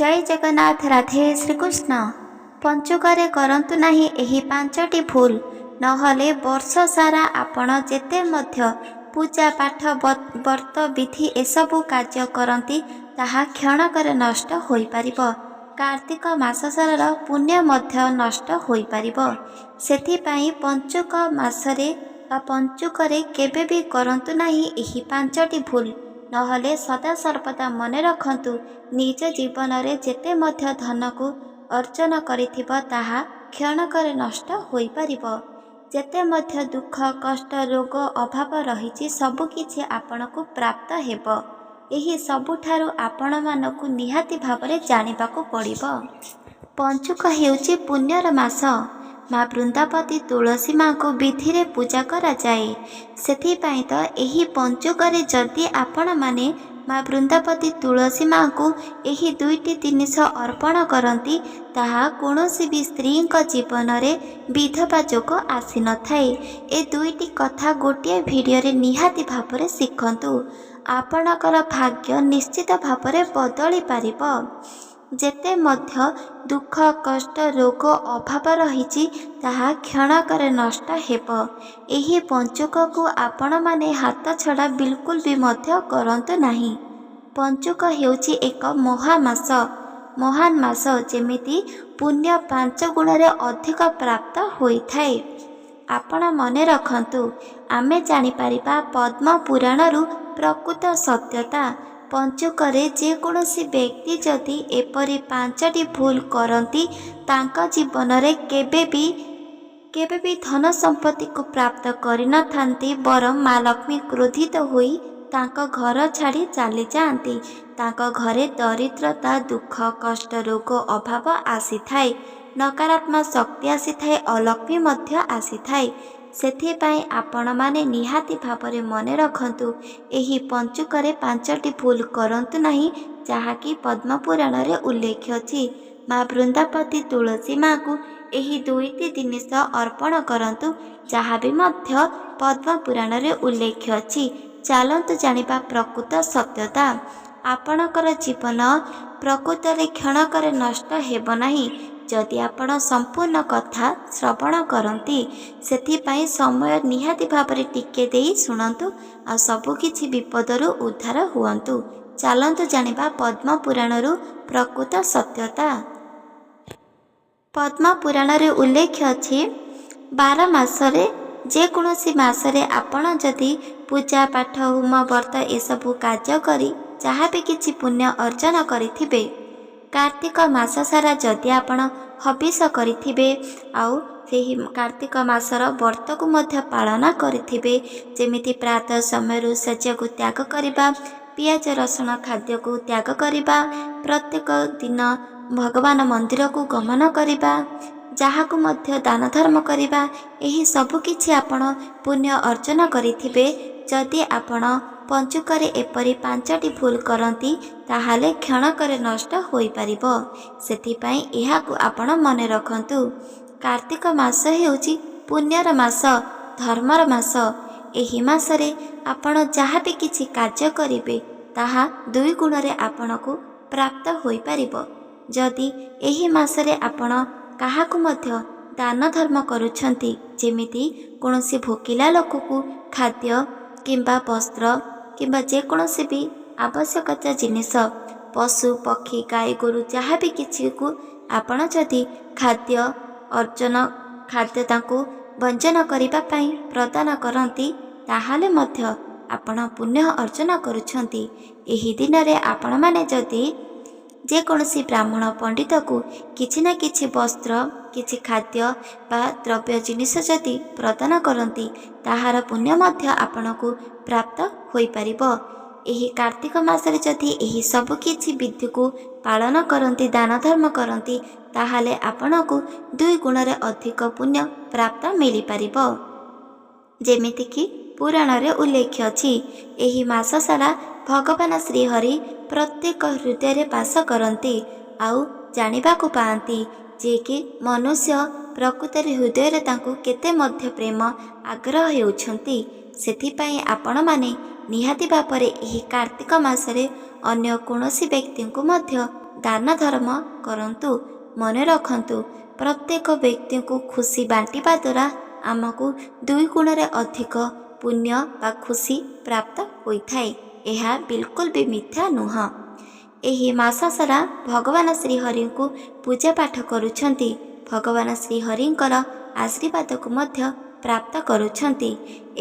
जय जगन्नाथ। राधे श्रीकृष्ण। पंचुकरे करंतु नाही एही पांचटी भूल, नहले वर्ष सारा आपण जेते मध्य पूजा पाठ व्रत विधि एसबु कार्य करती ताहा क्षणकर नष्ट होई परिबो। कार्तिक मास सारार पुण्य मध्य नष्ट होई परिबो। सेथिपाई पंचुक मासरे बा पंचुकरे केबे भी करंतु नाही एही पांचटी भूल, नहले सदा सर्वदा मने रखंतु निज जीवन रे जेते मध्य धन को अर्जन करिथिबो ताहा क्षणकर नष्ट होई परिबो। जेते मध्य दुख कष्ट रोग अभाव रहिछि सबु किछि आपनकु प्राप्त हेबो। एही सबुठारु आपण मानकु निहाती भावरे जानिबाकु पड़िबो। पंचुक हेउछि पुण्यर मास। माँ वृंदावती तुलसी माँ को विधि रे पूजा करा जाए। सेथिपाई तो एही पंचुकरे जदि आपण माने माँ वृंदावती तुलसी माँ को एही दुईटी जिनिष अर्पण करती ताहा कौनसी भी स्त्री जीवन रे विधवा जोग आसी न थाए। ए दुईटी कथा गोटे भिडियो रे निहाती भावरे शिखंतु। आपणकर भाग्य निश्चित भावरे बदली पारिबो। जेते मध्य दुख कष्ट रोग अभाव रहिछि ताहा क्षणकर नष्ट हेबो। एही पंचुक को आपण माने हाथ छड़ा बिल्कुल भी मध्य करंतु नाही। पंचुक हेउछि एक महान मास जेमिति पुण्य 5 गुण रे अधिक प्राप्त होइथाए। आपण मने रखंतु आमे जानि परिबा पद्म पुराण रु प्रकृत सत्यता। पंचुकरे जे कौनसी व्यक्ति जदि एपरी 5टी भूल करती तांका जीवन रे केबे भी धन संपत्ति को प्राप्त करि न थांती, बरं माँ लक्ष्मी क्रोधित होई तांका घर छाड़ी चली जाती। तांका घरे दरिद्रता दुख कष्ट रोग अभाव आसी थाए, नकारात्मक शक्ति आसी थाए, अलक्ष्मी मध्य आसी थाए। सेथिपाई आपण माने निहाती भावरे मने रखंतु एही पंचुकरे 5टी भूल करंतु नाही जहाँकि पद्म पुराण रे उल्लेख अछि। माँ वृंदावती तुलसी माँ को एही दुईटी जिनिष अर्पण करंतु जहाँ भी मध्य पद्म पुराण रे उल्लेख अछि। चलंतु जानिबा प्रकृत सत्यता। आपणकर जीवन प्रकृत रे क्षणकर नष्ट हेबो नाही जदि आपण संपूर्ण कथा श्रवण करती। सेथिपाई समय निहाती भावरे टिके देई सुनंतु आ सबु किछि विपदरु उद्धार हुअंतु। चलंतु जानिबा पद्म पुराण रु प्रकृत सत्यता। पद्म पुराण रे उल्लेख अछि 12 मासरे जे कौनसी मासरे आपण जदि पूजा पाठ होम व्रत एसबु कार्य करी जहाँ भी किछि पुण्य अर्जन करिथिबे, कार्तिक मास सारा जदि आपण हबिष करिथिबे आउ सेही कार्तिक मासर व्रत को मध्य पालन करिथिबे, जेमिति प्रातः समय शଯ୍ୟା को त्याग करिबा, पियाज रसुण खाद्य को त्याग करिबा, प्रत्येक दिन भगवान मंदिर को गमन करिबा, जहाँ को मध्य दान धर्म करिबा, एही सबु किछि आपण पुण्य अर्जन करिथिबे। जदि आपण पंचुकरे एपरी 5टी भूल करती ताहाले क्षणकरे नष्ट होई परिबो। सेथिपाई एहाकु आपण मने रखंतु। कार्तिक मास हेउची पुण्यर मास, धर्मर मास। एही मासरे आपण जहाँ भी किछि कार्य करिबे ताहा 2 गुण रे आपणकु प्राप्त होई परिबो। जदि एही मासरे आपण काहाकु मध्य दान धर्म करुछंती, जेमिति कोनोसी भोकिला लोककु खाद्य किंबा वस्त्र किंबा जे कौनसी भी आवश्यकता जिनिस, पशु पक्षी गाई गोरु जहाँ भी किसी को आपण जदि खाद्य तांको व्यंजन करिबा पई प्रदान करती ताहाले मध्य आपण पुण्य अर्जन करुछंती। एही दिन रे आपण माने जदि जे कौनसी ब्राह्मण पंडित को किछि ना किछि वस्त्र किछि खाद्य बा द्रव्य जिनिस जदि प्रदान करती ताहार पुण्य मध्य आपणकु प्राप्त होई परिबो। एही कार्तिक मासरे जदि एही सब किछि विधि को पालन करती दान धर्म करती ताहाले आपणकु 2 गुण रे अधिक पुण्य प्राप्त मिली परिबो। जेमिति कि पुराण रे उल्लेख अछि। एही मास सारा भगवान श्री हरि प्रत्येक हृदय रे वास करती आउ जानिबा को पाती जे कि मनुष्य प्रकृत हृदय रे तांको केते मध्य प्रेम आग्रह हेउछंती। सेथिपाई आपण माने निहाती भापरे एही कार्तिक मासरे अन्य कौनसी व्यक्ति को मध्य ଦାନ ଧର୍ମ କରନ୍ତୁ। ମନେ ରଖନ୍ତୁ, ପ୍ରତ୍ୟେକ ବ୍ୟକ୍ତିଙ୍କୁ ଖୁସି ବାଣ୍ଟିବା ଦ୍ୱାରା ଆମକୁ 2 ଗୁଣରେ ଅଧିକ ପୁଣ୍ୟ ବା ଖୁସି ପ୍ରାପ୍ତ ହୋଇଥାଏ। ଏହା ବିଲକୁଲ ବି ମିଥ୍ୟା ନୁହଁ। ଏହି ମାସ ସାରା ଭଗବାନ ଶ୍ରୀହରିଙ୍କୁ ପୂଜା ପାଠ କରୁଛନ୍ତି। ଭଗବାନ ଶ୍ରୀହରିଙ୍କର ଆଶୀର୍ବାଦକୁ ମଧ୍ୟ ପ୍ରାପ୍ତ କରୁଛନ୍ତି।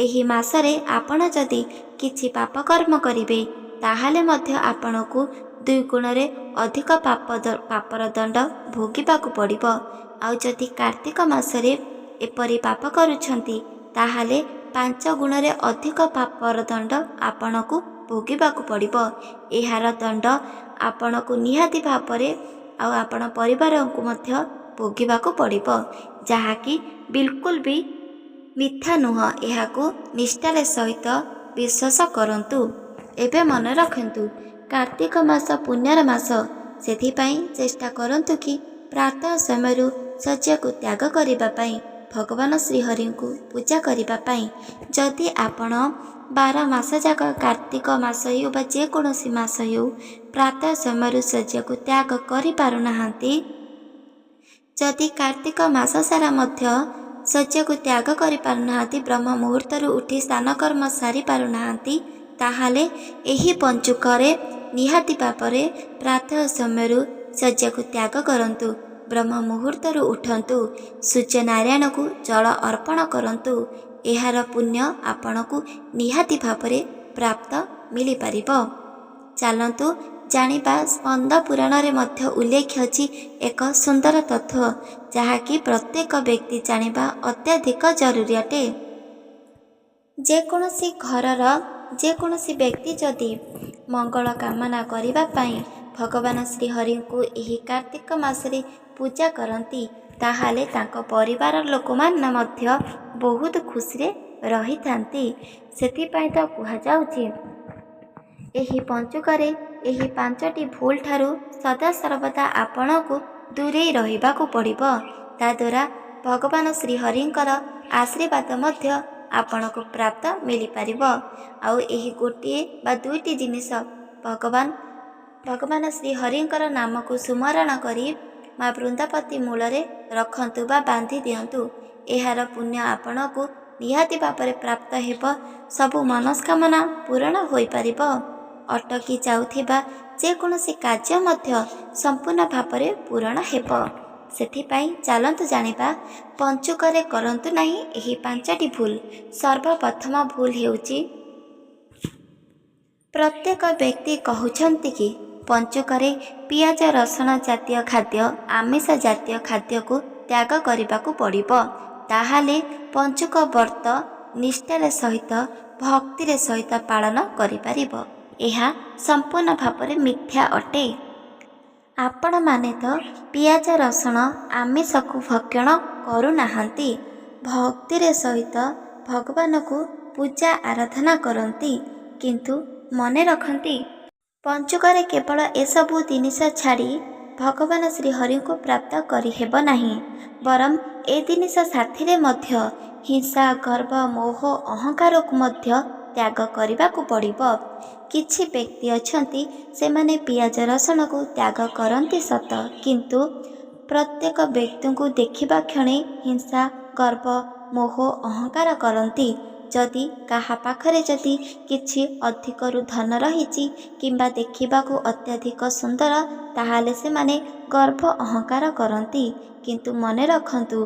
ଏହି ମାସରେ ଆପଣ ଯଦି କିଛି ପାପ କର୍ମ କରିବେ ତାହେଲେ ମଧ୍ୟ ଆପଣଙ୍କୁ 2 ଗୁଣରେ ଅଧିକ ପାପର ଦଣ୍ଡ ଭୋଗିବାକୁ ପଡ଼ିବ। ଆଉ ଯଦି କାର୍ତ୍ତିକ ମାସରେ ଏପରି ପାପ କରୁଛନ୍ତି ତାହେଲେ 5 ଗୁଣରେ ଅଧିକ ପାପର ଦଣ୍ଡ ଆପଣଙ୍କୁ ଭୋଗିବାକୁ ପଡ଼ିବ। ଏହାର ଦଣ୍ଡ ଆପଣଙ୍କୁ ନିହାତି ଭାବରେ ଆଉ ଆପଣ ପରିବାରଙ୍କୁ ମଧ୍ୟ ଭୋଗିବାକୁ ପଡ଼ିବ, ଯାହାକି ବିଲକୁଲ ବି ମିଥ୍ୟା ନୁହଁ। ଏହାକୁ ନିଷ୍ଠାର ସହିତ ବିଶ୍ୱାସ କରନ୍ତୁ। ଏବେ ମନେ ରଖନ୍ତୁ, କାର୍ତ୍ତିକ ମାସ ପୁଣ୍ୟର ମାସ। ସେଥିପାଇଁ ଚେଷ୍ଟା କରନ୍ତୁ କି ପ୍ରାତଃ ସମୟରୁ ଶଯ୍ୟାକୁ ତ୍ୟାଗ କରିବା ପାଇଁ, ଭଗବାନ ଶ୍ରୀହରିଙ୍କୁ ପୂଜା କରିବା ପାଇଁ। ଯଦି ଆପଣ 12 ମାସ ଯାକ କାର୍ତ୍ତିକ ମାସ ହେଉ ବା ଯେକୌଣସି ମାସ ହେଉ ପ୍ରାତଃ ସମୟରୁ ଶଯ୍ୟାକୁ ତ୍ୟାଗ କରିପାରୁନାହାନ୍ତି, ଯଦି କାର୍ତ୍ତିକ ମାସ ସାରା ମଧ୍ୟ ଶଯ୍ୟାକୁ ତ୍ୟାଗ କରିପାରୁନାହାନ୍ତି, ବ୍ରହ୍ମ ମୁହୂର୍ତ୍ତରୁ ଉଠି ସ୍ନାନ କର୍ମ ସାରି ପାରୁନାହାନ୍ତି, ତାହେଲେ ଏହି ପଞ୍ଚୁକରେ ନିହାତି ଭାବରେ ପ୍ରାତଃ ସମୟରୁ ଶଯ୍ୟାକୁ ତ୍ୟାଗ କରନ୍ତୁ। ବ୍ରହ୍ମ ମୁହୂର୍ତ୍ତରୁ ଉଠନ୍ତୁ, ସୂର୍ଯ୍ୟନାରାୟଣକୁ ଜଳ ଅର୍ପଣ କରନ୍ତୁ। ଏହାର ପୁଣ୍ୟ ଆପଣଙ୍କୁ ନିହାତି ଭାବରେ ପ୍ରାପ୍ତ ମିଳିପାରିବ। ଚାଲନ୍ତୁ ଜାଣିବା, ସ୍କନ୍ଦ ପୁରାଣରେ ମଧ୍ୟ ଉଲ୍ଲେଖ ଅଛି ଏକ ସୁନ୍ଦର ତଥ୍ୟ, ଯାହାକି ପ୍ରତ୍ୟେକ ବ୍ୟକ୍ତି ଜାଣିବା ଅତ୍ୟଧିକ ଜରୁରୀ ଅଟେ। ଯେକୌଣସି ଘରର ଯେକୌଣସି ବ୍ୟକ୍ତି ଯଦି ମଙ୍ଗଳ କାମନା କରିବା ପାଇଁ ଭଗବାନ ଶ୍ରୀହରିଙ୍କୁ ଏହି କାର୍ତ୍ତିକ ମାସରେ ପୂଜା କରନ୍ତି, ତାହେଲେ ତାଙ୍କ ପରିବାର ଲୋକମାନେ ମଧ୍ୟ ବହୁତ ଖୁସିରେ ରହିଥାନ୍ତି। ସେଥିପାଇଁ ତ କୁହାଯାଉଛି, ଏହି ପଞ୍ଚୁକରେ ଏହି 5ଟି ଭୁଲ ଠାରୁ ସଦାସର୍ବଦା ଆପଣଙ୍କୁ ଦୂରେଇ ରହିବାକୁ ପଡ଼ିବ। ତାଦ୍ୱାରା ଭଗବାନ ଶ୍ରୀହରିଙ୍କର ଆଶୀର୍ବାଦ ମଧ୍ୟ ଆପଣଙ୍କୁ ପ୍ରାପ୍ତ ମିଳିପାରିବ। ଆଉ ଏହି ଗୋଟିଏ ବା 2ଟି ଜିନିଷ ଭଗବାନ ଶ୍ରୀହରିଙ୍କର ନାମକୁ ସୁମରଣ କରି ମା ବୃନ୍ଦାବତୀ ମୂଳରେ ରଖନ୍ତୁ ବା ବାନ୍ଧି ଦିଅନ୍ତୁ। ଏହାର ପୁଣ୍ୟ ଆପଣଙ୍କୁ ନିହାତି ଭାବରେ ପ୍ରାପ୍ତ ହେବ। ସବୁ ମନସ୍କାମନା ପୂରଣ ହୋଇପାରିବ। ଅଟକି ଯାଉଥିବା ଯେକୌଣସି କାର୍ଯ୍ୟ ମଧ୍ୟ ସମ୍ପୂର୍ଣ୍ଣ ଭାବରେ ପୂରଣ ହେବ। ସେଥିପାଇଁ ଚାଲନ୍ତୁ ଜାଣିବା, ପଞ୍ଚୁକରେ କରନ୍ତୁ ନାହିଁ ଏହି 5ଟି ଭୁଲ। ସର୍ବପ୍ରଥମ ଭୁଲ ହେଉଛି, ପ୍ରତ୍ୟେକ ବ୍ୟକ୍ତି କହୁଛନ୍ତି କି ପଞ୍ଚୁକରେ ପିଆଜ ରସୁଣ ଜାତୀୟ ଖାଦ୍ୟ, ଆମିଷ ଜାତୀୟ ଖାଦ୍ୟକୁ ତ୍ୟାଗ କରିବାକୁ ପଡ଼ିବ। ତାହେଲେ ପଞ୍ଚୁକ ବ୍ରତ ନିଷ୍ଠାର ସହିତ ଭକ୍ତିର ସହିତ ପାଳନ କରିପାରିବ। ଏହା ସମ୍ପୂର୍ଣ୍ଣ ଭାବରେ ମିଥ୍ୟା ଅଟେ। ଆପଣମାନେ ତ ପିଆଜ ରସୁଣ ଆମିଷକୁ ଭକ୍ଷଣ କରୁନାହାନ୍ତି, ଭକ୍ତିର ସହିତ ଭଗବାନଙ୍କୁ ପୂଜା ଆରାଧନା କରନ୍ତି। କିନ୍ତୁ ମନେ ରଖନ୍ତି, ପଞ୍ଚୁକରେ କେବଳ ଏସବୁ ଜିନିଷ ଛାଡ଼ି ଭଗବାନ ଶ୍ରୀହରିଙ୍କୁ ପ୍ରାପ୍ତ କରିହେବ ନାହିଁ, ବରଂ ଏ ଜିନିଷ ସାଥିରେ ମଧ୍ୟ ହିଂସା, ଗର୍ବ, ମୋହ, ଅହଙ୍କାରକୁ ମଧ୍ୟ ତ୍ୟାଗ କରିବାକୁ ପଡ଼ିବ। କିଛି ବ୍ୟକ୍ତି ଅଛନ୍ତି, ସେମାନେ ପିଆଜ ରସୁଣକୁ ତ୍ୟାଗ କରନ୍ତି ସତ, କିନ୍ତୁ ପ୍ରତ୍ୟେକ ବ୍ୟକ୍ତିଙ୍କୁ ଦେଖିବା କ୍ଷଣି ହିଂସା, ଗର୍ବ, ମୋହ, ଅହଙ୍କାର କରନ୍ତି। ଯଦି କାହା ପାଖରେ ଯଦି କିଛି ଅଧିକରୁ ଧନ ରହିଛି କିମ୍ବା ଦେଖିବାକୁ ଅତ୍ୟଧିକ ସୁନ୍ଦର, ତାହେଲେ ସେମାନେ ଗର୍ବ ଅହଙ୍କାର କରନ୍ତି। କିନ୍ତୁ ମନେ ରଖନ୍ତୁ,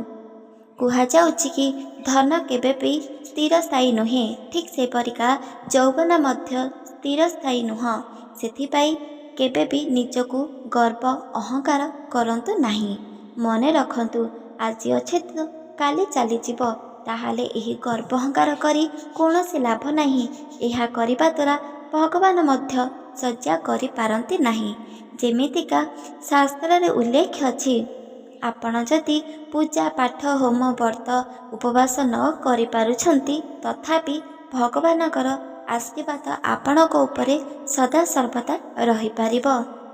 କୁହାଯାଉଛି କି ଧନ କେବେ ବି ସ୍ଥିରସ୍ଥାୟୀ ନୁହେଁ, ଠିକ୍ ସେପରିକା ଯୌବନ ମଧ୍ୟ ସ୍ଥିରସ୍ଥାୟୀ ନୁହଁ। ସେଥିପାଇଁ କେବେ ବି ନିଜକୁ ଗର୍ବ ଅହଙ୍କାର କରନ୍ତୁ ନାହିଁ। ମନେ ରଖନ୍ତୁ, ଆଜି ଅଛି ତ କାଲି ଚାଲିଯିବ। ତାହେଲେ ଏହି ଗର୍ବ ଅହଙ୍କାର କରି କୌଣସି ଲାଭ ନାହିଁ। ଏହା କରିବା ଦ୍ୱାରା ଭଗବାନ ମଧ୍ୟ ସଜ୍ଜା କରିପାରନ୍ତି ନାହିଁ। ଯେମିତିକା ଶାସ୍ତ୍ରରେ ଉଲ୍ଲେଖ ଅଛି, ଆପଣ ଯଦି ପୂଜା ପାଠ, ହୋମ, ବ୍ରତ, ଉପବାସ ନ କରିପାରୁଛନ୍ତି, ତଥାପି ଭଗବାନଙ୍କର ଆଶୀର୍ବାଦ ଆପଣଙ୍କ ଉପରେ ସଦାସର୍ବଦା ରହିପାରିବ।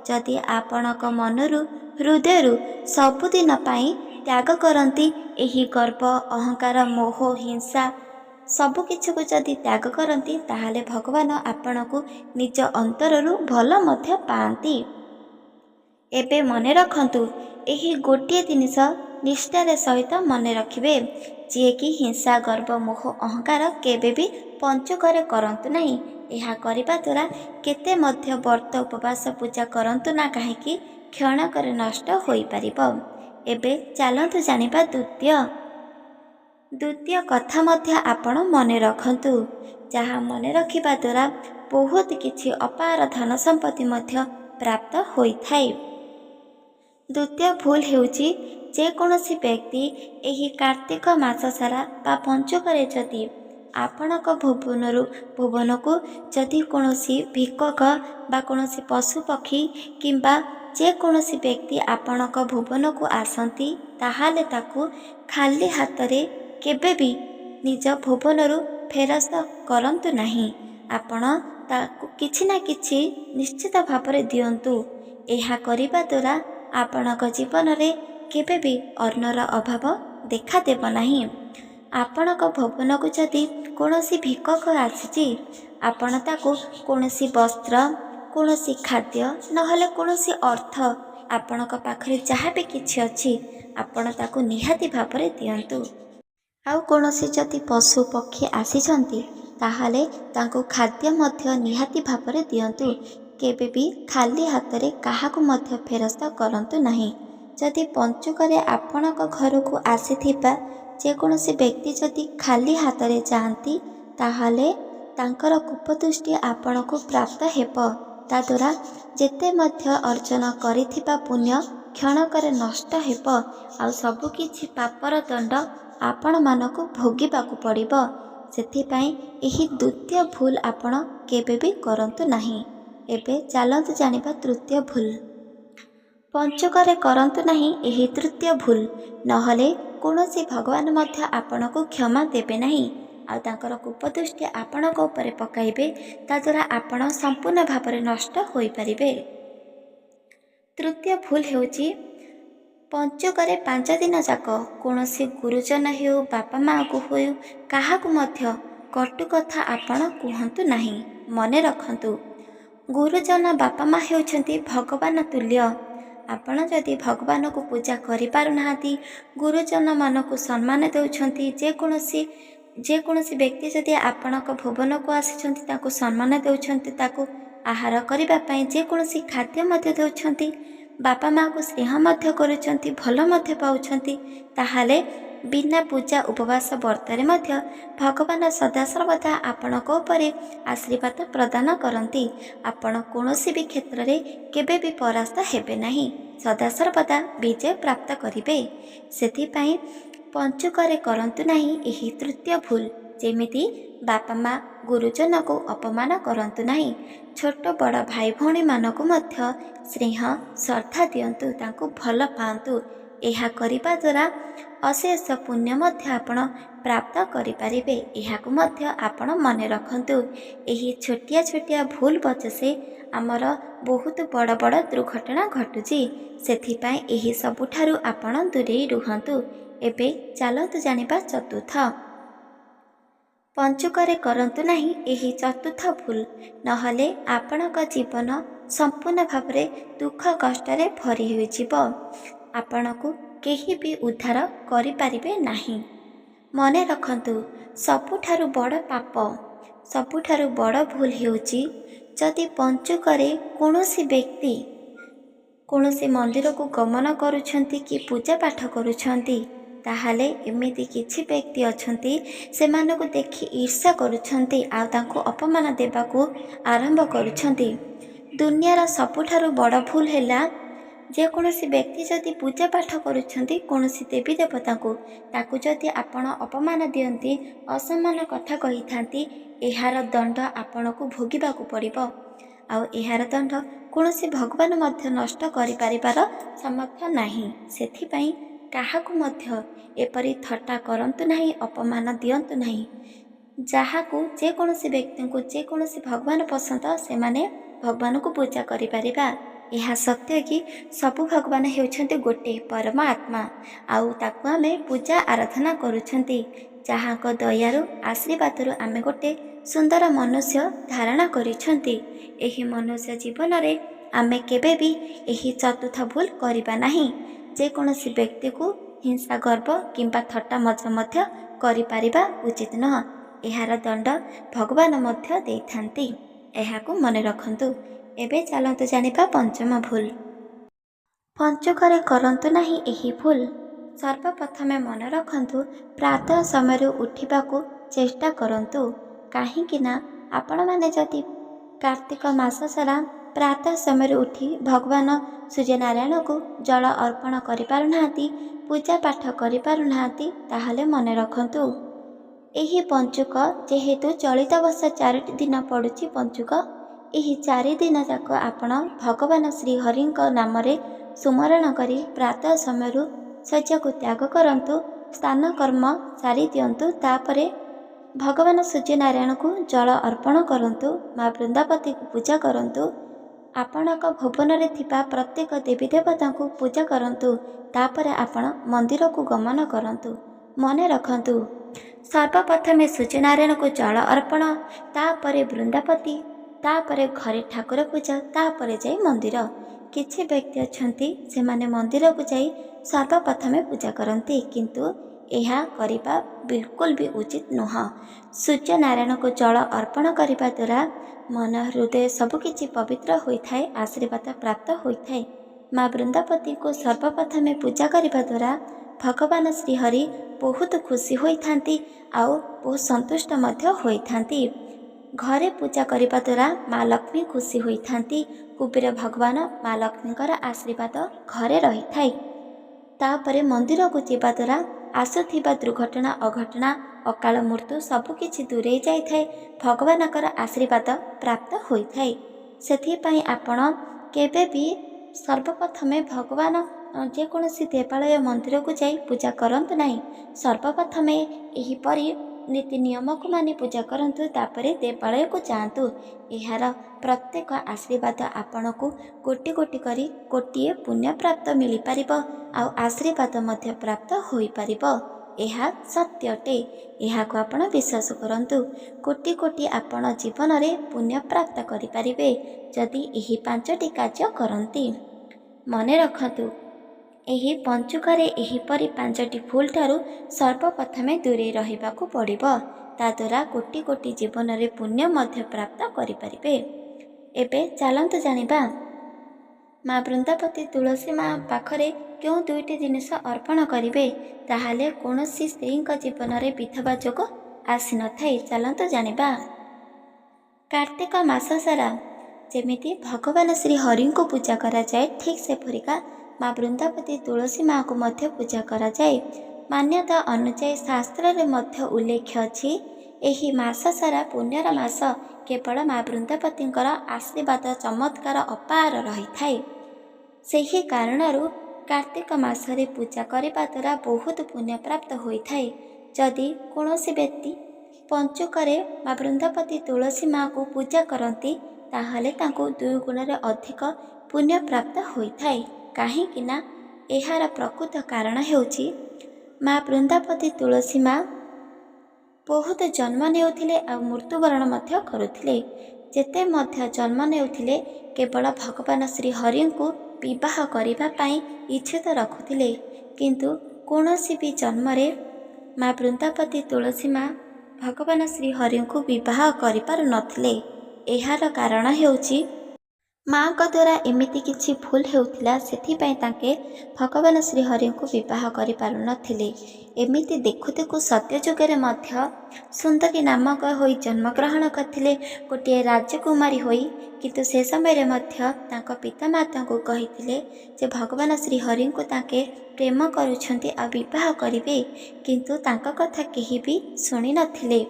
ଯଦି ଆପଣଙ୍କ ମନରୁ, ହୃଦୟରୁ ସବୁଦିନ ପାଇଁ ତ୍ୟାଗ କରନ୍ତି ଏହି ଗର୍ବ, ଅହଙ୍କାର, ମୋହ, ହିଂସା ସବୁକିଛିକୁ ଯଦି ତ୍ୟାଗ କରନ୍ତି, ତାହେଲେ ଭଗବାନ ଆପଣଙ୍କୁ ନିଜ ଅନ୍ତରରୁ ଭଲ ମଧ୍ୟ ପାଆନ୍ତି। ଏବେ ମନେ ରଖନ୍ତୁ, ଏହି ଗୋଟିଏ ଜିନିଷ ନିଷ୍ଠାର ସହିତ ମନେ ରଖିବେ, ଯିଏକି ହିଂସା, ଗର୍ବ, ମୋହ, ଅହଙ୍କାର କେବେ ବି ପଞ୍ଚୁକରେ କରନ୍ତୁ ନାହିଁ। ଏହା କରିବା ଦ୍ୱାରା କେତେ ମଧ୍ୟ ବ୍ରତ ଉପବାସ ପୂଜା କରନ୍ତୁ ନା କାହିଁକି କ୍ଷଣକରେ ନଷ୍ଟ ହୋଇପାରିବ। ଏବେ ଚାଲନ୍ତୁ ଜାଣିବା ଦ୍ୱିତୀୟ କଥା ମଧ୍ୟ ଆପଣ ମନେ ରଖନ୍ତୁ, ଯାହା ମନେ ରଖିବା ଦ୍ୱାରା ବହୁତ କିଛି ଅପାର ଧନ ସମ୍ପତ୍ତି ମଧ୍ୟ ପ୍ରାପ୍ତ ହୋଇଥାଏ। ଦ୍ୱିତୀୟ ଭୁଲ ହେଉଛି, ଯେକୌଣସି ବ୍ୟକ୍ତି ଏହି କାର୍ତ୍ତିକ ମାସ ସାରା ବା ପଞ୍ଚୁକରେ ଯଦି ଆପଣଙ୍କ ଭୁବନକୁ ଯଦି କୌଣସି ଭିକ୍ଷୁକ ବା କୌଣସି ପଶୁପକ୍ଷୀ କିମ୍ବା ଯେକୌଣସି ବ୍ୟକ୍ତି ଆପଣଙ୍କ ଭୁବନକୁ ଆସନ୍ତି, ତାହେଲେ ତାକୁ ଖାଲି ହାତରେ କେବେ ବି ନିଜ ଭୁବନରୁ ଫେରସ୍ତ କରନ୍ତୁ ନାହିଁ। ଆପଣ ତାକୁ କିଛି ନା କିଛି ନିଶ୍ଚିତ ଭାବରେ ଦିଅନ୍ତୁ। ଏହା କରିବା ଦ୍ୱାରା ଆପଣଙ୍କ ଜୀବନରେ କେବେ ବି ଅନ୍ନର ଅଭାବ ଦେଖାଦେବ ନାହିଁ। ଆପଣଙ୍କ ଭୁବନକୁ ଯଦି କୌଣସି ଭିକ୍ଷୁକ ଆସିଛି, ଆପଣ ତାକୁ କୌଣସି ବସ୍ତ୍ର, କୌଣସି ଖାଦ୍ୟ ନହେଲେ କୌଣସି ଅର୍ଥ, ଆପଣଙ୍କ ପାଖରେ ଯାହା ବି କିଛି ଅଛି ଆପଣ ତାକୁ ନିହାତି ଭାବରେ ଦିଅନ୍ତୁ। ଆଉ କୌଣସି ଯଦି ପଶୁ ପକ୍ଷୀ ଆସିଛନ୍ତି ତାହେଲେ ତାଙ୍କୁ ଖାଦ୍ୟ ମଧ୍ୟ ନିହାତି ଭାବରେ ଦିଅନ୍ତୁ। କେବେ ବି ଖାଲି ହାତରେ କାହାକୁ ମଧ୍ୟ ଫେରସ୍ତ କରନ୍ତୁ ନାହିଁ। ଯଦି ପଞ୍ଚୁକରେ ଆପଣଙ୍କ ଘରକୁ ଆସିଥିବା ଯେକୌଣସି ବ୍ୟକ୍ତି ଯଦି ଖାଲି ହାତରେ ଯାଆନ୍ତି, ତାହେଲେ ତାଙ୍କର କୁପଦୃଷ୍ଟି ଆପଣଙ୍କୁ ପ୍ରାପ୍ତ ହେବ। ତାଦ୍ୱାରା ଯେତେ ମଧ୍ୟ ଅର୍ଜନ କରିଥିବା ପୁଣ୍ୟ କ୍ଷଣକରେ ନଷ୍ଟ ହେବ, ଆଉ ସବୁକିଛି ପାପର ଦଣ୍ଡ ଆପଣମାନଙ୍କୁ ଭୋଗିବାକୁ ପଡ଼ିବ। ସେଥିପାଇଁ ଏହି ଦ୍ୱିତୀୟ ଭୁଲ ଆପଣ କେବେ ବି କରନ୍ତୁ ନାହିଁ। ଏବେ ଚାଲନ୍ତୁ ଜାଣିବା ତୃତୀୟ ଭୁଲ। ପଞ୍ଚୁକରେ କରନ୍ତୁ ନାହିଁ ଏହି ତୃତୀୟ ଭୁଲ, ନହେଲେ କୌଣସି ଭଗବାନ ମଧ୍ୟ ଆପଣଙ୍କୁ କ୍ଷମା ଦେବେ ନାହିଁ, ଆଉ ତାଙ୍କର କୁପଦୃଷ୍ଟି ଆପଣଙ୍କ ଉପରେ ପକାଇବେ। ତାଦ୍ୱାରା ଆପଣ ସମ୍ପୂର୍ଣ୍ଣ ଭାବରେ ନଷ୍ଟ ହୋଇପାରିବେ। ତୃତୀୟ ଭୁଲ ହେଉଛି, ପଞ୍ଚୁକରେ 5 ଦିନ ଯାକ କୌଣସି ଗୁରୁଜନ ହେଉ, ବାପା ମାଆଙ୍କୁ ହେଉ, କାହାକୁ ମଧ୍ୟ କଟୁ କଥା ଆପଣ କୁହନ୍ତୁ ନାହିଁ। ମନେ ରଖନ୍ତୁ, ଗୁରୁଜନ ବାପା ମା ହେଉଛନ୍ତି ଭଗବାନ ତୁଲ୍ୟ। ଆପଣ ଯଦି ଭଗବାନଙ୍କୁ ପୂଜା କରିପାରୁନାହାନ୍ତି, ଗୁରୁଜନମାନଙ୍କୁ ସମ୍ମାନ ଦେଉଛନ୍ତି, ଯେକୌଣସି ବ୍ୟକ୍ତି ଯଦି ଆପଣଙ୍କ ଭୁବନକୁ ଆସିଛନ୍ତି ତାଙ୍କୁ ସମ୍ମାନ ଦେଉଛନ୍ତି, ତାକୁ ଆହାର କରିବା ପାଇଁ ଯେକୌଣସି ଖାଦ୍ୟ ମଧ୍ୟ ଦେଉଛନ୍ତି, ବାପା ମାଆଙ୍କୁ ସ୍ନେହ ମଧ୍ୟ କରୁଛନ୍ତି, ଭଲ ମଧ୍ୟ ପାଉଛନ୍ତି, ତାହେଲେ ବିନା ପୂଜା ଉପବାସ ବ୍ରତରେ ମଧ୍ୟ ଭଗବାନ ସଦାସର୍ବଦା ଆପଣଙ୍କ ଉପରେ ଆଶୀର୍ବାଦ ପ୍ରଦାନ କରନ୍ତି। ଆପଣ କୌଣସି ବି କ୍ଷେତ୍ରରେ କେବେ ବି ପରାସ୍ତ ହେବେ ନାହିଁ, ସଦାସର୍ବଦା ବିଜୟ ପ୍ରାପ୍ତ କରିବେ। ସେଥିପାଇଁ ପଞ୍ଚୁକରେ କରନ୍ତୁ ନାହିଁ ଏହି ତୃତୀୟ ଭୁଲ। ଯେମିତି ବାପା ମା, ଗୁରୁଜନକୁ ଅପମାନ କରନ୍ତୁ ନାହିଁ। ଛୋଟ ବଡ଼ ଭାଇ ଭଉଣୀମାନଙ୍କୁ ମଧ୍ୟ ସ୍ନେହ ଶ୍ରଦ୍ଧା ଦିଅନ୍ତୁ, ତାଙ୍କୁ ଭଲ ପାଆନ୍ତୁ। ଏହା କରିବା ଦ୍ୱାରା ଅଶେଷ ପୁଣ୍ୟ ମଧ୍ୟ ଆପଣ ପ୍ରାପ୍ତ କରିପାରିବେ। ଏହାକୁ ମଧ୍ୟ ଆପଣ ମନେ ରଖନ୍ତୁ। ଏହି ଛୋଟିଆ ଛୋଟିଆ ଭୁଲ ବଶତଃ ଆମର ବହୁତ ବଡ଼ ବଡ଼ ଦୁର୍ଘଟଣା ଘଟୁଛି। ସେଥିପାଇଁ ଏହି ସବୁଠାରୁ ଆପଣ ଦୂରେଇ ରୁହନ୍ତୁ। ଏବେ ଚାଲନ୍ତୁ ଜାଣିବା ଚତୁର୍ଥ। ପଞ୍ଚୁକରେ କରନ୍ତୁ ନାହିଁ ଏହି ଚତୁର୍ଥ ଭୁଲ, ନହେଲେ ଆପଣଙ୍କ ଜୀବନ ସମ୍ପୂର୍ଣ୍ଣ ଭାବରେ ଦୁଃଖ କଷ୍ଟରେ ଭରି ହୋଇଯିବ। ଆପଣଙ୍କୁ କେହି ବି ଉଦ୍ଧାର କରିପାରିବେ ନାହିଁ। ମନେ ରଖନ୍ତୁ, ସବୁଠାରୁ ବଡ଼ ପାପ, ସବୁଠାରୁ ବଡ଼ ଭୁଲ ହେଉଛି, ଯଦି ପଞ୍ଚୁକରେ କୌଣସି ବ୍ୟକ୍ତି କୌଣସି ମନ୍ଦିରକୁ ଗମନ କରୁଛନ୍ତି କି ପୂଜା ପାଠ କରୁଛନ୍ତି, ତାହେଲେ ଏମିତି କିଛି ବ୍ୟକ୍ତି ଅଛନ୍ତି ସେମାନଙ୍କୁ ଦେଖି ଈର୍ଷା କରୁଛନ୍ତି, ଆଉ ତାଙ୍କୁ ଅପମାନ ଦେବାକୁ ଆରମ୍ଭ କରୁଛନ୍ତି। ଦୁନିଆର ସବୁଠାରୁ ବଡ଼ ଭୁଲ ହେଲା, ଯେକୌଣସି ବ୍ୟକ୍ତି ଯଦି ପୂଜା ପାଠ କରୁଛନ୍ତି କୌଣସି ଦେବୀ ଦେବତାଙ୍କୁ, ତାକୁ ଯଦି ଆପଣ ଅପମାନ ଦିଅନ୍ତି, ଅସମ୍ମାନ କଥା କହିଥାନ୍ତି, ଏହାର ଦଣ୍ଡ ଆପଣଙ୍କୁ ଭୋଗିବାକୁ ପଡ଼ିବ। ଆଉ ଏହାର ଦଣ୍ଡ କୌଣସି ଭଗବାନ ମଧ୍ୟ ନଷ୍ଟ କରିପାରିବାର ସାମର୍ଥ୍ୟ ନାହିଁ। ସେଥିପାଇଁ କାହାକୁ ମଧ୍ୟ ଏପରି ଥଟ୍ଟା କରନ୍ତୁ ନାହିଁ, ଅପମାନ ଦିଅନ୍ତୁ ନାହିଁ। ଯାହାକୁ ଯେକୌଣସି ବ୍ୟକ୍ତିଙ୍କୁ ଯେକୌଣସି ଭଗବାନ ପସନ୍ଦ, ସେମାନେ ଭଗବାନଙ୍କୁ ପୂଜା କରିପାରିବା। ଏହା ସତ୍ୟ କି ସବୁ ଭଗବାନ ହେଉଛନ୍ତି ଗୋଟିଏ ପରମାତ୍ମା, ଆଉ ତାକୁ ଆମେ ପୂଜା ଆରାଧନା କରୁଛନ୍ତି। ଯାହାଙ୍କ ଦୟାରୁ ଆଶୀର୍ବାଦରୁ ଆମେ ଗୋଟେ ସୁନ୍ଦର ମନୁଷ୍ୟ ଧାରଣ କରିଛନ୍ତି। ଏହି ମନୁଷ୍ୟ ଜୀବନରେ आमे केबे भी एही चतुर्थ भूल करिबा नाही। जेकोसी व्यक्ति को हिंसा गर्व किंबा थट्टा मजा मध्य करिपारिबा उचित नह। एहार दंड भगवान मध्य देइथांती। एहाकु मने रखंतु। एबे चलंतु जानिबा पंचम भूल। पंचुकरे करंतु नाही एही भूल। सर्वप्रथमे मन रखंतु प्रातः समय उठिबाकु चेष्टा करंतु। काहींकिना आपण माने जदि कार्तिक मास सारा प्रातः समय उठी भगवान सूर्यनारायण को जल अर्पण करिपारुनाहांती, पूजा पाठ करिपारुनाहांती, ताहाले मने रखंतु एही पंचुक जेहेतु चलित वर्ष 4 दिन पड़ुछि पंचुक, एही 4 दिन जाक आपण भगवान श्रीहरिंक नामरे सुमरण करी प्रातः समय शय्या को त्याग करंतु। स्नान कर्म सारी दियंतु। तापरे भगवान सूर्यनारायण को जल अर्पण करंतु। माँ वृंदावती को पूजा करंतु। आपणक भुवन रे थिबा प्रत्येक देवी देवता को पूजा करंतु। तापरे आपण मंदिर को गमन करंतु। मने रखंतु सर्वप्रथमे सूर्यनारायण को जल अर्पण, तापरे वृंदावती, तापरे घरे ठाकुर पूजा, तापरे जाई मंदिर। किछि व्यक्ति अछंती सेमाने मंदिर को जाई सर्वप्रथमे पूजा करंती, किंतु यह करिबा बिल्कुल भी उचित नुह। सूर्यनारायण को जल अर्पण करिबा द्वारा मन हृदय सबकिछि पवित्र होइथाए, आशीर्वाद प्राप्त होइथाए। माँ वृंदावती को सर्वप्रथमे पूजा करिबा द्वारा भगवान श्रीहरि बहुत खुशी होइथांती आउ बहुत संतुष्ट मध्य होइथांती। घरे पूजा करिबा द्वारा माँ लक्ष्मी खुशी होइथांती। कुबेर भगवान माँ लक्ष्मीकर आशीर्वाद घरे रहिथाए। तापरे मंदिर को जीवा द्वारा आसुथिबा दुर्घटना अघटना अकाल मृत्यु सबकिछि दूरे जाइथाए। भगवानकर आशीर्वाद प्राप्त होइथाए। सेथिपाई आपण केबे भी सर्वप्रथमे भगवान जेकोसी देवालय मंदिर को जाई पूजा करंतु नाही। सर्वप्रथमे एहीपरि नीति नियम को मानि पूजा करंतु, तापरे देवालय को जातु। एहार प्रत्येक आशीर्वाद आपण को कोटि कोटि करी कोटिए पुण्य प्राप्त मिली पारिबो आ आशीर्वाद मध्य प्राप्त होई पारिबो। एहा सत्य अटे। एहाको आपण विश्वास करंतु। कोटि कोटि आपण जीवन रे पुण्य प्राप्त करि पारिबे जदि एही 5टी कार्य करंती। मने रखंतु एही पंचुकरे एहीपरि 5टी भूल ठारू सर्वप्रथमे दूरे रहिबाकू पड़िबो। ताद्वारा कोटि कोटि जीवन रे पुण्य मध्य प्राप्त करि पारिबे। एबे चलंतु जानिबा माँ वृंदावती तुलसी माँ पाखरे क्यों 2टी जिनिस अर्पण करिवे, ताहाले कोनोसी स्त्रीଙ୍କ जीवन रे विधवा जोग आसी न थाए। चलंतु जानिबा कार्तिक मास सारा जेमिति भगवान श्री हरि को पूजा करा जाए, ठीक से फरिका माँ वृंदावती तुलसी माँ को मध्य पूजा करा जाए। मान्यता अनुसार शास्त्र रे मध्य उल्लेख अछि एही मास सारा पुण्यर मास केवल माँ वृंदावतींकर आशीर्वाद चमत्कार अपार रही थाए। सेही कारणरू कार्तिक मासरे पूजा करने द्वारा बहुत पुण्य प्राप्त होइथाए। जदि कौनसी व्यक्ति पंचुकरे माँ वृंदावती तुलसी माँ को पूजा करती ताहले तांको 2 गुण रे अधिक पुण्य प्राप्त होइथाए। काहींकिना एहार प्रकृत कारण हेउछि माँ वृंदावती तुलसी माँ बहुत जन्म नेउथिले आ मृत्युवरण मध्य करुथिले। जेते मध्य जन्म नेउथिले केवल भगवान श्री हरि को विवाह करिबा पई इच्छित रखुथिले, किंतु कौनसी भी जन्म रे माँ वृंदावती तुलसी माँ भगवान श्री हरि को विवाह करि पारु नथिले। एहार कारण हेउछि माँ का द्वारा एमिति किछि भूल हेउथिला, सेथिपई ताके भगवान श्री हरि को विवाह करि पारु नथिले। एमिति देखु देखु सत्य जुगरे मध्य सुंदरी नामक होई जन्म ग्रहण करथिले गोटे राजकुमारी होई, किंतु से समय रे मध्य तांको पितामाता को कहिथिले जे भगवान श्री हरि को ताके प्रेम करुछंती आ विवाह करिवे, किंतु तांको कथा केही भी सुनि नथिले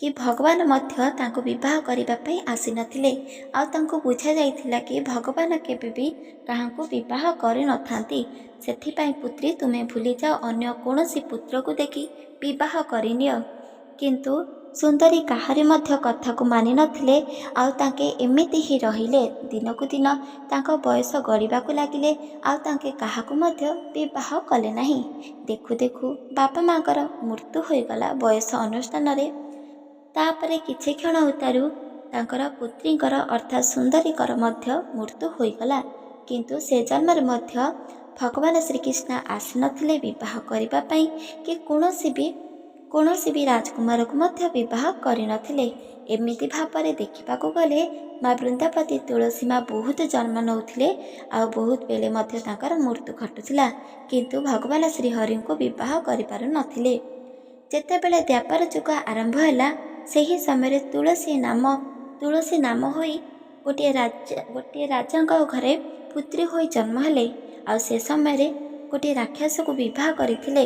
कि भगवान मध्य तांको विवाह करिबा पई आसी नथिले। आ तांको बुझा जाइथिला कि भगवान केबे भी काहाको विवाह करि नथांती। सेथिपई पुत्री तुमे भूली जाओ, अन्य कोनोसी पुत्र को देखि विवाह करिनियो। किंतु सुंदरी काहारी मध्य कथा को मानि नथिले। आ तांके एमिति ही रहिले। दिनकु दिन तांको बयस गड़िबाकु लागिले। आ तांके काहाको मध्य विवाह कले नाही। देखु देखु बापा माँकर मृत्यु होइगला बयस अनुष्ठान रे। तापरे किछि क्षण उतारू ତାଙ୍କର ପୁତ୍ରୀଙ୍କର ଅର୍ଥାତ୍ ସୁନ୍ଦରୀଙ୍କର ମଧ୍ୟ ମୃତ୍ୟୁ ହୋଇଗଲା। କିନ୍ତୁ ସେ ଜନ୍ମରେ ମଧ୍ୟ ଭଗବାନ ଶ୍ରୀକୃଷ୍ଣ ଆସିନଥିଲେ ବିବାହ କରିବା ପାଇଁ, କି କୌଣସି ବି ରାଜକୁମାରକୁ ମଧ୍ୟ ବିବାହ କରିନଥିଲେ। ଏମିତି ଭାବରେ ଦେଖିବାକୁ ଗଲେ ମା ବୃନ୍ଦାବତୀ ତୁଳସୀ ମା ବହୁତ ଜନ୍ମ ନେଉଥିଲେ, ଆଉ ବହୁତ ବେଳେ ମଧ୍ୟ ତାଙ୍କର ମୃତ୍ୟୁ ଘଟୁଥିଲା, କିନ୍ତୁ ଭଗବାନ ଶ୍ରୀହରିଙ୍କୁ ବିବାହ କରିପାରୁନଥିଲେ। ଯେତେବେଳେ ଦ୍ୱାପର ଯୁଗ ଆରମ୍ଭ ହେଲା, ସେହି ସମୟରେ ତୁଳସୀ ନାମ ହୋଇ ଗୋଟିଏ ରାଜାଙ୍କ ଘରେ ପୁତ୍ରୀ ହୋଇ ଜନ୍ମ ହେଲେ। ଆଉ ସେ ସମୟରେ ଗୋଟିଏ ରାକ୍ଷସକୁ ବିବାହ କରିଥିଲେ।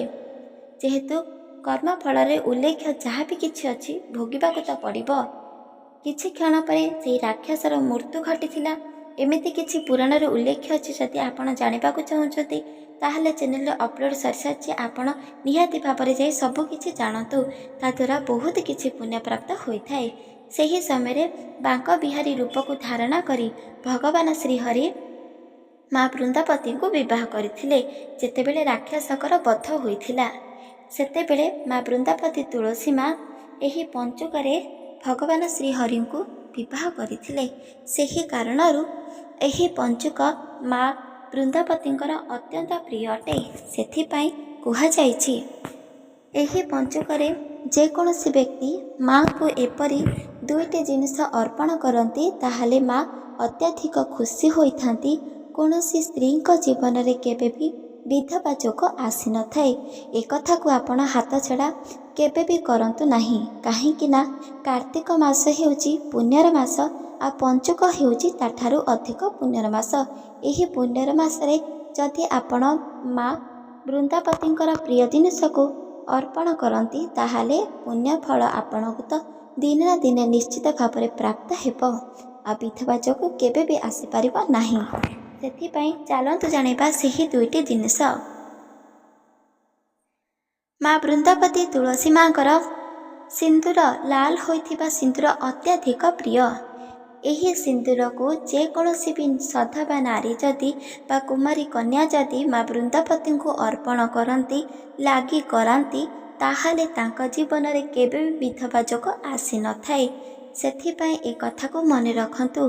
ଯେହେତୁ କର୍ମ ଫଳରେ ଉଲ୍ଲେଖ ଯାହା ବି କିଛି ଅଛି ଭୋଗିବାକୁ ତ ପଡ଼ିବ। କିଛି କ୍ଷଣ ପରେ ସେହି ରାକ୍ଷସର ମୃତ୍ୟୁ ଘଟିଥିଲା। ଏମିତି କିଛି ପୁରାଣରେ ଉଲ୍ଲେଖ ଅଛି। ଯଦି ଆପଣ ଜାଣିବାକୁ ଚାହୁଁଛନ୍ତି ତାହେଲେ ଚ୍ୟାନେଲରେ ଅପଲୋଡ଼ ସରିସାରିଛି, ଆପଣ ନିହାତି ଭାବରେ ଯାଇ ସବୁ କିଛି ଜାଣନ୍ତୁ। ତାଦ୍ୱାରା ବହୁତ କିଛି ପୁଣ୍ୟ ପ୍ରାପ୍ତ ହୋଇଥାଏ। ସେହି ସମୟରେ ବାଙ୍କ ବିହାରୀ ରୂପକୁ ଧାରଣା କରି ଭଗବାନ ଶ୍ରୀହରି ମା ବୃନ୍ଦାବତୀଙ୍କୁ ବିବାହ କରିଥିଲେ। ଯେତେବେଳେ ରାକ୍ଷସଙ୍କର ବଧ ହୋଇଥିଲା, ସେତେବେଳେ ମା ବୃନ୍ଦାବତୀ ତୁଳସୀ ମା ଏହି ପଞ୍ଚୁକରେ ଭଗବାନ ଶ୍ରୀହରିଙ୍କୁ ବିବାହ କରିଥିଲେ। ସେହି କାରଣରୁ ଏହି ପଞ୍ଚୁକ ମା ବୃନ୍ଦାବତୀଙ୍କର ଅତ୍ୟନ୍ତ ପ୍ରିୟ ଅଟେ। ସେଥିପାଇଁ କୁହାଯାଇଛି, ଏହି ପଞ୍ଚୁକରେ ଯେକୌଣସି ବ୍ୟକ୍ତି ମାଙ୍କୁ ଏପରି ଦୁଇଟି ଜିନିଷ ଅର୍ପଣ କରନ୍ତି ତାହେଲେ ମା ଅତ୍ୟଧିକ ଖୁସି ହୋଇଥାନ୍ତି। କୌଣସି ସ୍ତ୍ରୀଙ୍କ ଜୀବନରେ କେବେ ବି ବିଧବା ଯୋଗ ଆସିନଥାଏ। ଏକଥାକୁ ଆପଣ ହାତଛଡ଼ା କେବେ ବି କରନ୍ତୁ ନାହିଁ। କାହିଁକି ନା କାର୍ତ୍ତିକ ମାସ ହେଉଛି ପୁଣ୍ୟର ମାସ, ଆଉ ପଞ୍ଚୁକ ହେଉଛି ତାଠାରୁ ଅଧିକ ପୁଣ୍ୟର ମାସ। ଏହି ପୁଣ୍ୟର ମାସରେ ଯଦି ଆପଣ ମା ବୃନ୍ଦାବତୀଙ୍କର ପ୍ରିୟ ଜିନିଷକୁ ଅର୍ପଣ କରନ୍ତି ତାହେଲେ ପୁଣ୍ୟ ଫଳ ଆପଣଙ୍କୁ ତ ଦିନେ ନା ଦିନେ ନିଶ୍ଚିତ ଭାବରେ ପ୍ରାପ୍ତ ହେବ, ଆଉ ବିଧବା ଯୋଗ କେବେ ବି ଆସିପାରିବ ନାହିଁ। ସେଥିପାଇଁ ଚାଲନ୍ତୁ ଜାଣିବା ସେହି ଦୁଇଟି ଜିନିଷ। ମା ବୃନ୍ଦାବତୀ ତୁଳସୀ ମାଙ୍କର ସିନ୍ଦୁର, ଲାଲ ହୋଇଥିବା ସିନ୍ଦୁର ଅତ୍ୟଧିକ ପ୍ରିୟ। ଏହି ସିନ୍ଦୁରକୁ ଯେକୌଣସି ବି ସଧବା ନାରୀ ଯଦି ବା କୁମାରୀ କନ୍ୟା ଯଦି ମା ବୃନ୍ଦାବତୀଙ୍କୁ ଅର୍ପଣ କରନ୍ତି, ଲାଗି କରାନ୍ତି, ତାହେଲେ ତାଙ୍କ ଜୀବନରେ କେବେ ବି ବିଧବା ଯୋଗ ଆସିନଥାଏ। ସେଥିପାଇଁ ଏ କଥାକୁ ମନେ ରଖନ୍ତୁ।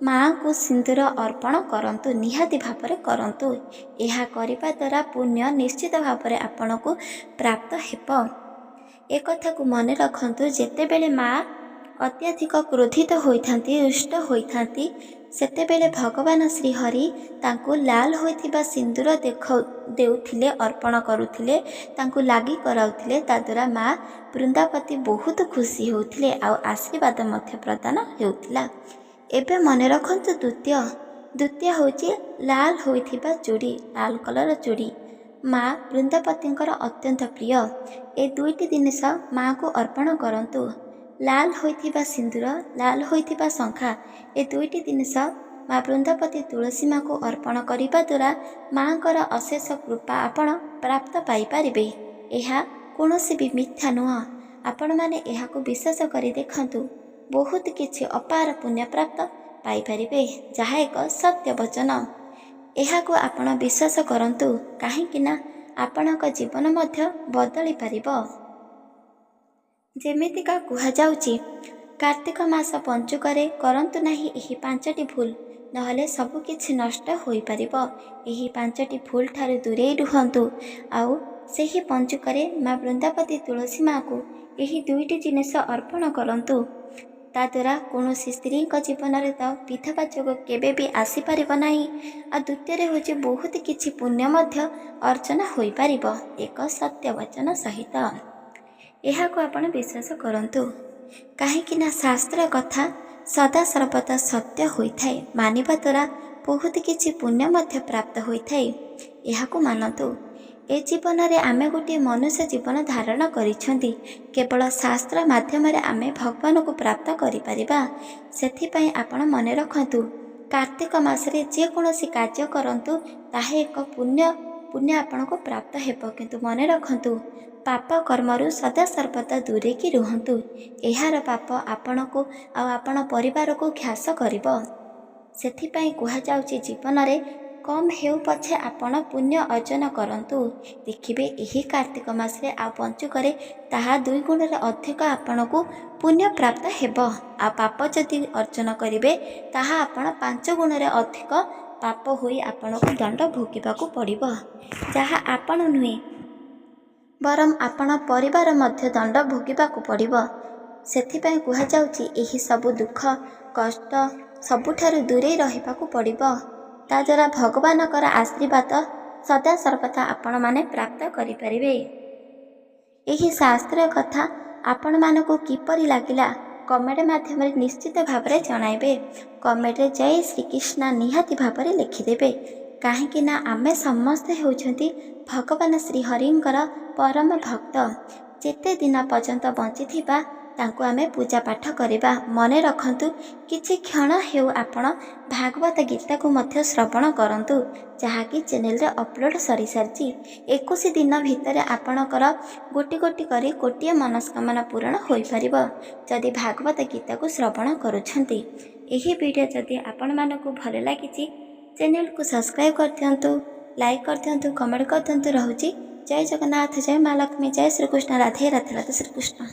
ମାଙ୍କୁ ସିନ୍ଦୁର ଅର୍ପଣ କରନ୍ତୁ, ନିହାତି ଭାବରେ କରନ୍ତୁ। ଏହା କରିବା ଦ୍ୱାରା ପୁଣ୍ୟ ନିଶ୍ଚିତ ଭାବରେ ଆପଣଙ୍କୁ ପ୍ରାପ୍ତ ହେବ। ଏ କଥାକୁ ମନେ ରଖନ୍ତୁ, ଯେତେବେଳେ ମା ଅତ୍ୟଧିକ କ୍ରୋଧିତ ହୋଇଥାନ୍ତି, ରୁଷ୍ଟ ହୋଇଥାନ୍ତି, ସେତେବେଳେ ଭଗବାନ ଶ୍ରୀହରି ତାଙ୍କୁ ଲାଲ ହୋଇଥିବା ସିନ୍ଦୁର ଦେଉଥିଲେ, ଅର୍ପଣ କରୁଥିଲେ, ତାଙ୍କୁ ଲାଗି କରାଉଥିଲେ। ତାଦ୍ୱାରା ମା ବୃନ୍ଦାବତୀ ବହୁତ ଖୁସି ହେଉଥିଲେ, ଆଉ ଆଶୀର୍ବାଦ ମଧ୍ୟ ପ୍ରଦାନ ହେଉଥିଲା। ଏବେ ମନେ ରଖନ୍ତୁ ଦ୍ୱିତୀୟ ହେଉଛି ଲାଲ ହୋଇଥିବା ଚୁଡ଼ି, ଲାଲ କଲର ଚୁଡ଼ି ମା ବୃନ୍ଦାବତୀଙ୍କର ଅତ୍ୟନ୍ତ ପ୍ରିୟ। ଏ ଦୁଇଟି ଜିନିଷ ମାଙ୍କୁ ଅର୍ପଣ କରନ୍ତୁ। ଲାଲ ହୋଇଥିବା ସିନ୍ଦୁର, ଲାଲ ହୋଇଥିବା ଶଙ୍ଖା, ଏ ଦୁଇଟି ଜିନିଷ ମା ବୃନ୍ଦାବତୀ ତୁଳସୀ ମାଙ୍କୁ ଅର୍ପଣ କରିବା ଦ୍ୱାରା ମାଙ୍କର ଅଶେଷ କୃପା ଆପଣ ପ୍ରାପ୍ତ ପାଇପାରିବେ। ଏହା କୌଣସି ବି ମିଥ୍ୟା ନୁହଁ। ଆପଣମାନେ ଏହାକୁ ବିଶ୍ୱାସ କରି ଦେଖନ୍ତୁ, ବହୁତ କିଛି ଅପାର ପୁଣ୍ୟ ପ୍ରାପ୍ତ ପାଇପାରିବେ, ଯାହା ଏକ ସତ୍ୟ ବଚନ। ଏହାକୁ ଆପଣ ବିଶ୍ୱାସ କରନ୍ତୁ, କାହିଁକି ନା ଆପଣଙ୍କ ଜୀବନ ମଧ୍ୟ ବଦଳି ପାରିବ। ଯେମିତିକା କୁହାଯାଉଛି, କାର୍ତ୍ତିକ ମାସ ପଞ୍ଚୁକରେ କରନ୍ତୁ ନାହିଁ ଏହି 5ଟି ଭୁଲ, ନହେଲେ ସବୁକିଛି ନଷ୍ଟ ହୋଇପାରିବ। ଏହି 5ଟି ଭୁଲ ଠାରୁ ଦୂରେଇ ରୁହନ୍ତୁ। ଆଉ ସେହି ପଞ୍ଚୁକରେ ମା ବୃନ୍ଦାବତୀ ତୁଳସୀ ମାକୁ ଏହି ଦୁଇଟି ଜିନିଷ ଅର୍ପଣ କରନ୍ତୁ। ତାଦ୍ୱାରା କୌଣସି ସ୍ତ୍ରୀଙ୍କ ଜୀବନରେ ତ ବିଧବା ଯୋଗ କେବେ ବି ଆସିପାରିବ ନାହିଁ। ଆଉ ଦ୍ୱିତୀୟରେ ହେଉଛି ବହୁତ କିଛି ପୁଣ୍ୟ ମଧ୍ୟ ଅର୍ଜନ ହୋଇପାରିବ, ଏକ ସତ୍ୟ ବଚନ ସହିତ। ଏହାକୁ ଆପଣ ବିଶ୍ୱାସ କରନ୍ତୁ, କାହିଁକି ନା ଶାସ୍ତ୍ର କଥା ସଦାସର୍ବଦା ସତ୍ୟ ହୋଇଥାଏ। ମାନିବା ଦ୍ୱାରା ବହୁତ କିଛି ପୁଣ୍ୟ ମଧ୍ୟ ପ୍ରାପ୍ତ ହୋଇଥାଏ। ଏହାକୁ ମାନନ୍ତୁ। ଏ ଜୀବନରେ ଆମେ ଗୋଟିଏ ମନୁଷ୍ୟ ଜୀବନ ଧାରଣ କରିଛନ୍ତି, କେବଳ ଶାସ୍ତ୍ର ମାଧ୍ୟମରେ ଆମେ ଭଗବାନଙ୍କୁ ପ୍ରାପ୍ତ କରିପାରିବା। ସେଥିପାଇଁ ଆପଣ ମନେ ରଖନ୍ତୁ, କାର୍ତ୍ତିକ ମାସରେ ଯେକୌଣସି କାର୍ଯ୍ୟ କରନ୍ତୁ ତାହା ଏକ ପୁଣ୍ୟ ଆପଣଙ୍କୁ ପ୍ରାପ୍ତ ହେବ। କିନ୍ତୁ ମନେ ରଖନ୍ତୁ, ପାପ କର୍ମରୁ ସଦାସର୍ବଦା ଦୂରେଇକି ରୁହନ୍ତୁ। ଏହାର ପାପ ଆପଣଙ୍କୁ ଆଉ ଆପଣ ପରିବାରକୁ ଘ୍ରାସ କରିବ। ସେଥିପାଇଁ କୁହାଯାଉଛି, ଜୀବନରେ कम हेउ पछे आपण पुण्य अर्जन करंतु देखिबे एही कार्तिक मासरे आ पंचुकरे ताहा 2 गुण अधिक आपण को पुण्य प्राप्त हेब। आ पाप जदि अर्जन करिवे ताहा आपण 5 गुण अधिक पाप होई आपण को दंड भोगिबाकू पड़िबो, जहा आपण नुहे बरम आपण परिवार मध्य दंड भोगिबाकू पड़िबो। सेथिपय कुहा जाउची एही सबु दुख कष्ट सबुठारु दूरे रहिबाकू पड़िबो। ता द्वारा भगवानकर आशीर्वाद सदा सर्वदा आपण माने प्राप्त करि परिबे। एही शास्त्रीय कथा आपण मानकू किपरि लागिला कमेंट माध्यम निश्चित भाव में जणाइबे। कमेंट रे जय श्री कृष्ण निहाती भाव में लिखिदेवे, कहीं ना आमे समस्ते होउछंती भगवान श्री हरिंकर परम भक्त। जेते दिन पर्यंत बंची थिबा तांको आमे पूजा पाठ करिबा। मने रखंतु किछि क्षण हेउ आपण भागवत गीता को मध्य श्रवण करंतु, जहाँकि चैनल रे अपलोड सरी सारची। 21 दिन भितर आपणकर गोटी गोटी करी कोटिए मनस्कामना पूरण होई परिबो जदि भागवत गीता को श्रवण करुछंती। एही वीडियो जदि आपण मानकू भल लागिची चैनल को सब्सक्राइब कर दियंतु, लाइक कर दियंतु, कमेंट कर दियंतु। रहूची जय जगन्नाथ, जय माँ लक्ष्मी, जय श्री कृष्ण, राधे राधे राधे श्री कृष्ण।